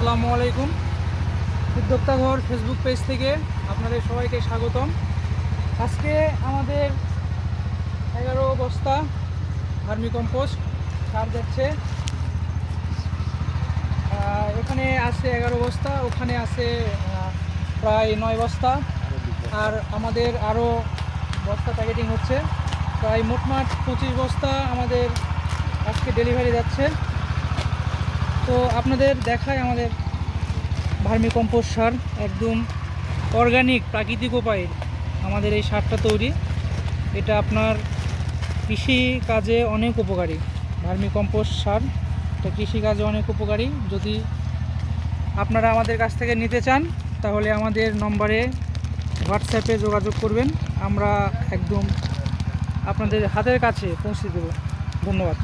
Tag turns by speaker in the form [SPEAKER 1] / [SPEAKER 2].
[SPEAKER 1] আসসালামু আলাইকুম। উদ্যোক্তা ঘর ফেসবুক পেজ থেকে আপনাদের সবাইকে স্বাগতম। আজকে আমাদের 11 বস্তা ভার্মি কম্পোস্ট সার যাচ্ছে। এখানে আছে 11 বস্তা, ওখানে আছে প্রায় 9 বস্তা, আর আমাদের আরও বস্তা প্যাকেটিং হচ্ছে। প্রায় মোটমাট 25 বস্তা আমাদের আজকে ডেলিভারি যাচ্ছে। তো আপনাদের দেখায় আমাদের ভার্মি কম্পোস্ট সার, একদম অর্গানিক প্রাকৃতিক উপায়ে আমাদের এই সারটা তৈরি। এটা আপনার কৃষি কাজে অনেক উপকারী। ভার্মি কম্পোস্ট সার এটা কৃষি কাজে অনেক উপকারী। যদি আপনারা আমাদের কাছ থেকে নিতে চান তাহলে আমাদের নম্বরে হোয়াটসঅ্যাপে যোগাযোগ করবেন, আমরা একদম আপনাদের হাতের কাছে পৌঁছে দেব। ধন্যবাদ।